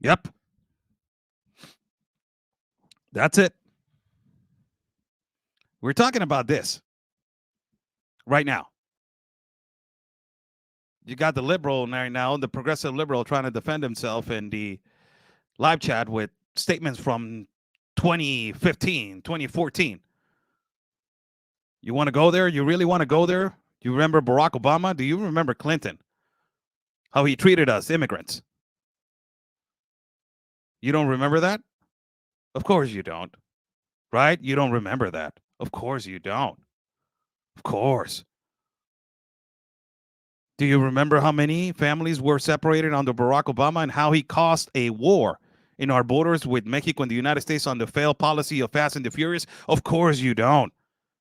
Yep. That's it. We're talking about this right now. You got the liberal right now, the progressive liberal trying to defend himself in the live chat with statements from 2015, 2014. You want to go there? You really want to go there? You remember Barack Obama? Do you remember Clinton? How he treated us, immigrants? You don't remember that? Of course you don't. Right? You don't remember that. Of course you don't. Of course. Do you remember how many families were separated under Barack Obama and how he caused a war in our borders with Mexico and the United States on the failed policy of Fast and the Furious? Of course you don't.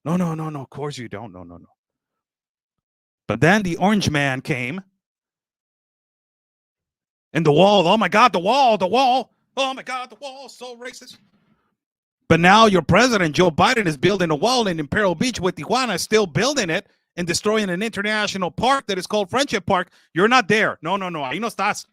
No. Of course you don't. No. But then the orange man came. And the wall. Oh, my God, the wall. Oh, my God, the wall. So racist. But now your president, Joe Biden, is building a wall in Imperial Beach with Tijuana, still building it and destroying an international park that is called Friendship Park. You're not there. No. Ahí no estás.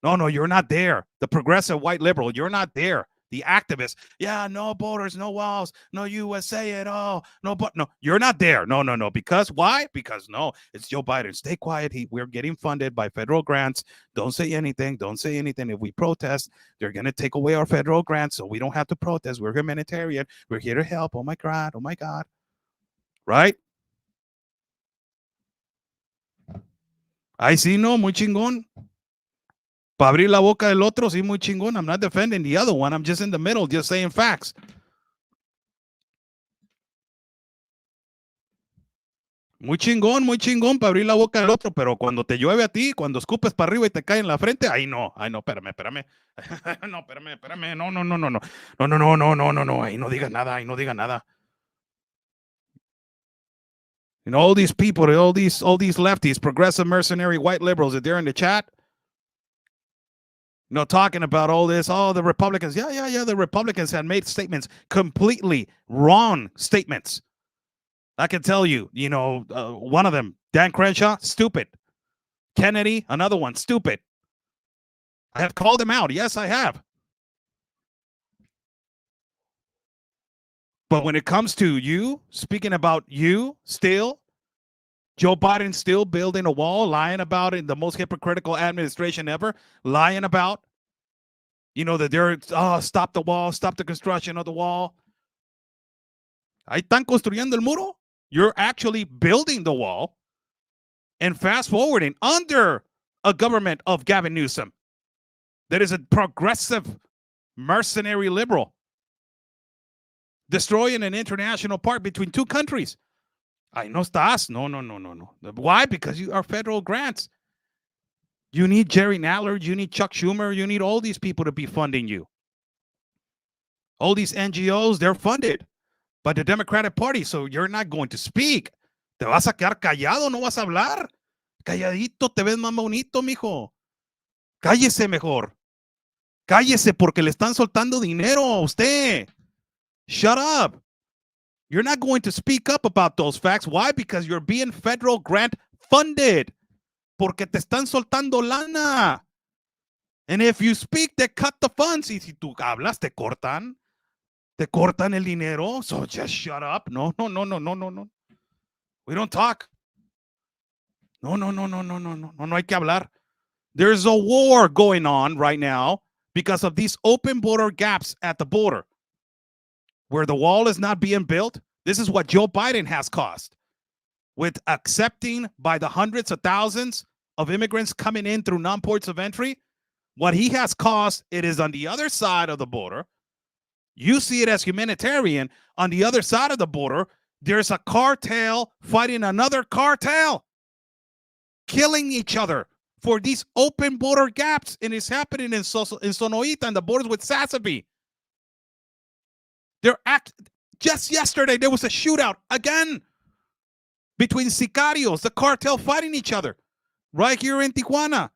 No, you're not there. The progressive white liberal, you're not there. The activists, yeah, no borders, no walls, no USA at all. No, you're not there. No. Because why? Because no, it's Joe Biden. Stay quiet. We're getting funded by federal grants. Don't say anything. If we protest, they're going to take away our federal grants, so we don't have to protest. We're humanitarian. We're here to help. Oh, my God. Right? Ay, sí, no, muy chingón. Para abrir la boca del otro, sí, muy chingón. I'm not defending the other one. I'm just in the middle, just saying facts. Muy chingón para abrir la boca del otro, pero cuando te llueve a ti, cuando escupes para arriba y te cae en la frente, ahí no, espérame. No, espérame, no, ahí no digas nada. You know, all these people, all these lefties, progressive mercenary white liberals that they're in the chat, you know, talking about all this, the Republicans. Yeah, the Republicans had made statements, completely wrong statements. I can tell you, one of them, Dan Crenshaw, stupid. Kennedy, another one, stupid. I have called him out. Yes, I have. But when it comes to you, speaking about you still, Joe Biden still building a wall, lying about it, the most hypocritical administration ever, lying about, that they're, stop the wall, stop the construction of the wall. Ahí están construyendo el muro. You're actually building the wall and fast forwarding under a government of Gavin Newsom that is a progressive mercenary liberal, destroying an international park between two countries. Ay, no estás. No. Why? Because you are federal grants. You need Jerry Nadler. You need Chuck Schumer. You need all these people to be funding you. All these NGOs, they're funded by the Democratic Party. So you're not going to speak. Te vas a quedar callado, no vas a hablar. Calladito, te ves más bonito, mijo. Cállese mejor. Cállese porque le están soltando dinero a usted. Shut up. You're not going to speak up about those facts. Why? Because you're being federal grant funded. Porque te están soltando lana. And if you speak, they cut the funds. Y si tú hablas, te cortan. Te cortan el dinero. So just shut up. No. We don't talk. No hay que hablar. There's a war going on right now because of these open border gaps at the border, where the wall is not being built. This is what Joe Biden has caused with accepting by the hundreds of thousands of immigrants coming in through non-ports of entry. What he has caused, it is on the other side of the border. You see it as humanitarian. On the other side of the border, there's a cartel fighting another cartel, killing each other for these open border gaps. And it's happening in Sonoita and the borders with Sassabee. Just yesterday, there was a shootout again between sicarios, the cartel fighting each other right here in Tijuana.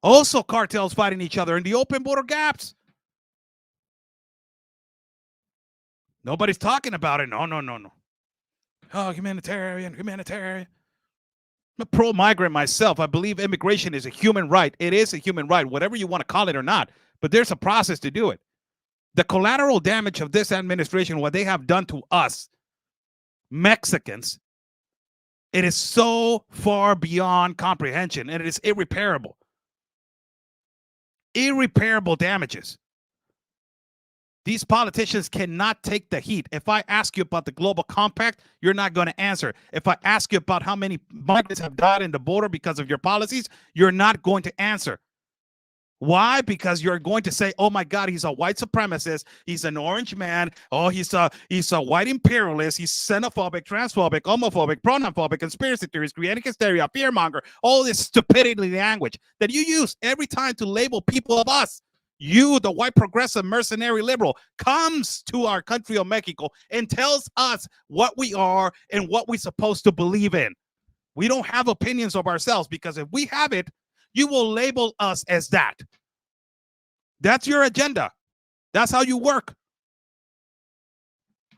Also cartels fighting each other in the open border gaps. Nobody's talking about it. No. Oh, humanitarian. I'm a pro-migrant myself. I believe immigration is a human right. It is a human right, whatever you want to call it or not. But there's a process to do it. The collateral damage of this administration, what they have done to us, Mexicans, it is so far beyond comprehension, and it is irreparable. Irreparable damages. These politicians cannot take the heat. If I ask you about the global compact, you're not going to answer. If I ask you about how many migrants have died in the border because of your policies, you're not going to answer. Why? Because you're going to say, oh my God, he's a white supremacist. He's an orange man. Oh, he's a white imperialist. He's xenophobic, transphobic, homophobic, pronounphobic, conspiracy theorist, creating hysteria, fearmonger, all this stupidity language that you use every time to label people of us. You, the white progressive mercenary liberal, comes to our country of Mexico and tells us what we are and what we're supposed to believe in. We don't have opinions of ourselves, because if we have it, you will label us as that. That's your agenda. That's how you work.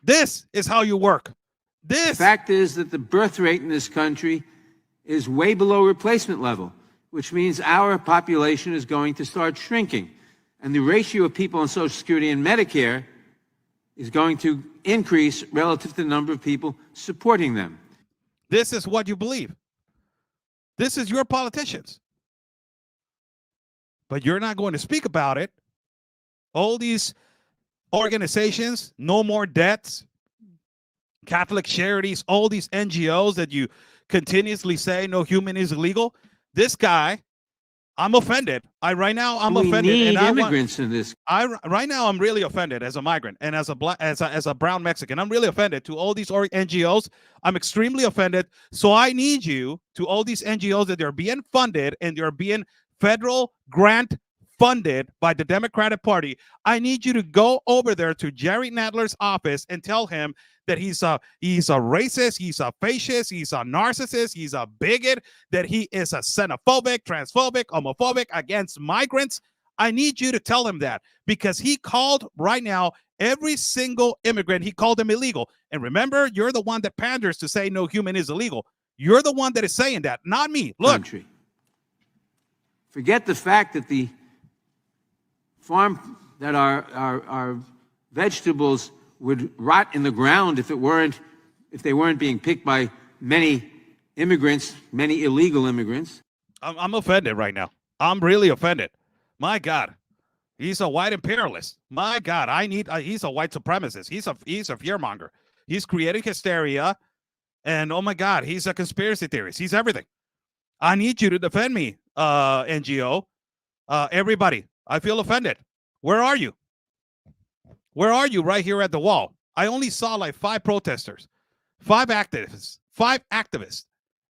This is how you work. The fact is that the birth rate in this country is way below replacement level, which means our population is going to start shrinking. And the ratio of people on Social Security and Medicare is going to increase relative to the number of people supporting them. This is what you believe. This is your politicians. But you're not going to speak about it. All these organizations, No More Debts, Catholic Charities, all these NGOs that you continuously say no human is illegal. This guy, I'm offended. Right now I'm offended. We need immigrants in this. Right now I'm really offended as a migrant and as a brown Mexican. I'm really offended to all these NGOs. I'm extremely offended. So I need you, to all these NGOs that they're being funded and they're being federal grant funded by the Democratic Party. I need you to go over there to Jerry Nadler's office and tell him that he's a racist, he's a fascist, he's a narcissist, he's a bigot, that he is a xenophobic, transphobic, homophobic against migrants. I need you to tell him that, because he called right now every single immigrant, he called them illegal. And remember, you're the one that panders to say no human is illegal. You're the one that is saying that, not me. Look. Country. Forget the fact that the farm that our vegetables would rot in the ground if they weren't being picked by many immigrants, many illegal immigrants. I'm offended right now. I'm really offended. My God, he's a white imperialist. My God, he's a white supremacist. He's a fearmonger. He's creating hysteria, and oh my God, he's a conspiracy theorist. He's everything. I need you to defend me, NGO. Everybody, I feel offended. Where are you? Where are you? Right here at the wall. I only saw like 5 protesters, 5 activists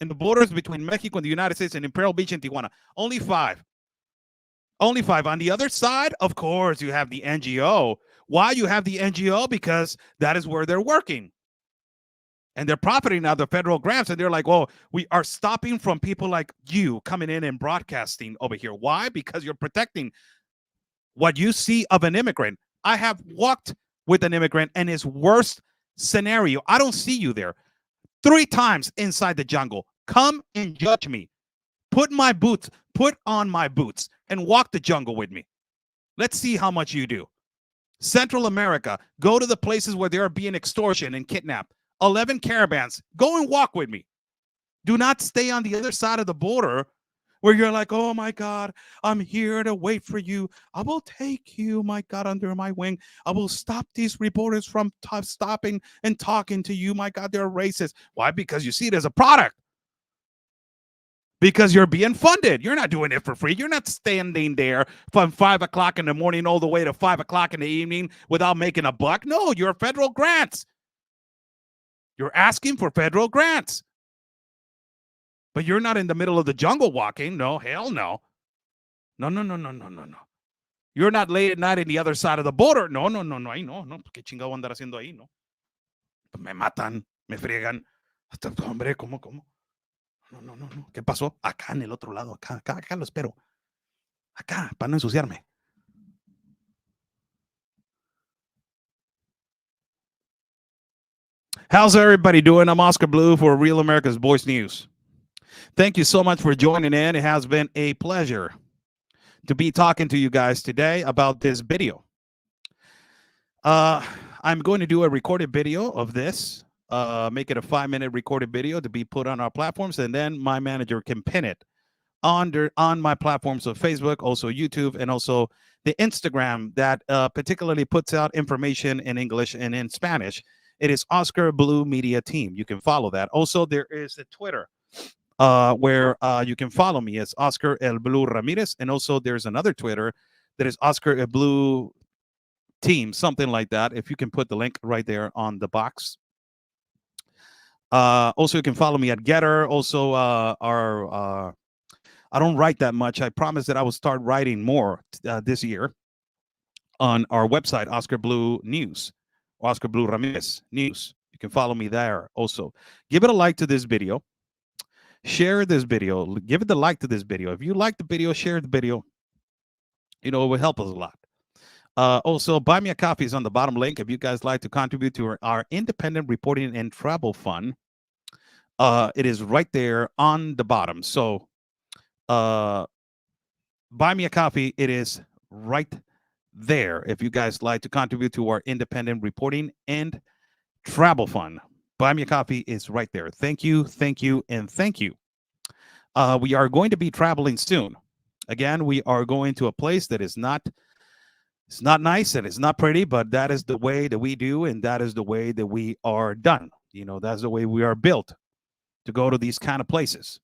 in the borders between Mexico and the United States and Imperial Beach and Tijuana. Only 5. Only 5. On the other side, of course, you have the NGO. Why you have the NGO? Because that is where they're working. And they're profiting out of the federal grants. And they're like, well, we are stopping from people like you coming in and broadcasting over here. Why? Because you're protecting what you see of an immigrant. I have walked with an immigrant and his worst scenario. I don't see you there. 3 times inside the jungle. Come and judge me. Put on my boots and walk the jungle with me. Let's see how much you do. Central America, go to the places where they are being extortion and kidnapped. 11 caravans. Go and walk with me. Do not stay on the other side of the border where you're like, oh my God, I'm here to wait for you. I will take you, my God, under my wing. I will stop these reporters from stopping and talking to you. My God, they're racist. Why? Because you see it as a product. Because you're being funded. You're not doing it for free. You're not standing there from 5 o'clock in the morning all the way to 5 o'clock in the evening without making a buck. No, you're federal grants. You're asking for federal grants. But you're not in the middle of the jungle walking. No, hell no. No. You're not late at night in the other side of the border. No, ahí no. ¿Qué chingado andar haciendo ahí, no? Me matan, me friegan. Hasta, hombre, ¿cómo? No. ¿Qué pasó? Acá en el otro lado, acá lo espero. Acá, para no ensuciarme. How's everybody doing? I'm Oscar Blue for Real America's Voice News. Thank you so much for joining in. It has been a pleasure to be talking to you guys today about this video. I'm going to do a recorded video of this, make it a 5-minute recorded video to be put on our platforms, and then my manager can pin it on my platforms of Facebook, also YouTube, and also the Instagram that particularly puts out information in English and in Spanish. It is Oscar Blue Media Team. You can follow that. Also, there is a Twitter where you can follow me. It's Oscar El Blue Ramirez. And also there's another Twitter that is Oscar El Blue Team, something like that. If you can put the link right there on the box. Also, you can follow me at Getter. Also, I don't write that much. I promised that I would start writing more this year on our website, Oscar Blue News, Oscar Blue Ramirez News. You can follow me there also. Give it a like to this video. Share this video. Give it the like to this video. If you like the video, share the video. You know, it will help us a lot. Also, buy me a coffee is on the bottom link. If you guys like to contribute to our independent reporting and travel fund, it is right there on the bottom. So buy me a coffee. It is right there. If you guys like to contribute to our independent reporting and travel fund, buy me a coffee is right there. Thank you, and thank you. We are going to be traveling soon. Again, we are going to a place that is not, it's not nice and it's not pretty, but that is the way that we do, and that is the way that we are done. You know, that's the way we are built to go to these kind of places.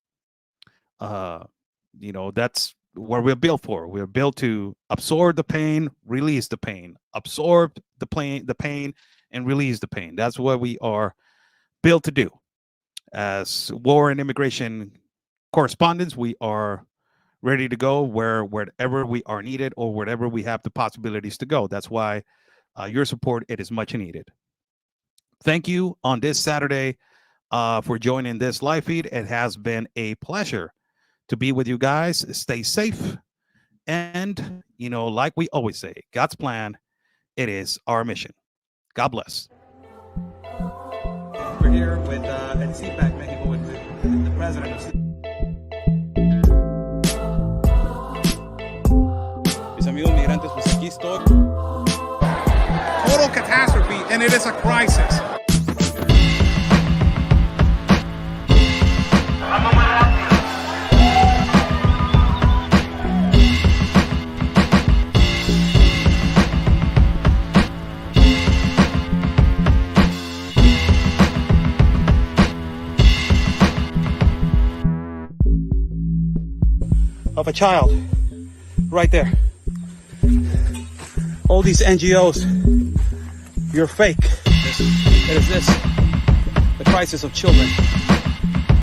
You know, that's what we're built for. We're built to absorb the pain, release the pain, absorb the pain, and release the pain. That's what we are built to do. As war and immigration correspondents, we are ready to go wherever we are needed or wherever we have the possibilities to go. That's why your support, it is much needed. Thank you on this Saturday for joining this live feed. It has been a pleasure to be with you guys. Stay safe. And, you know, like we always say, God's plan, it is our mission. God bless. We're here with at CPAC Mexico with the president of mis amigos migrantes, pues aquí estoy. Total catastrophe, and it is a crisis. Of a child right there. All these NGOs, you're fake. It is this, the crisis of children.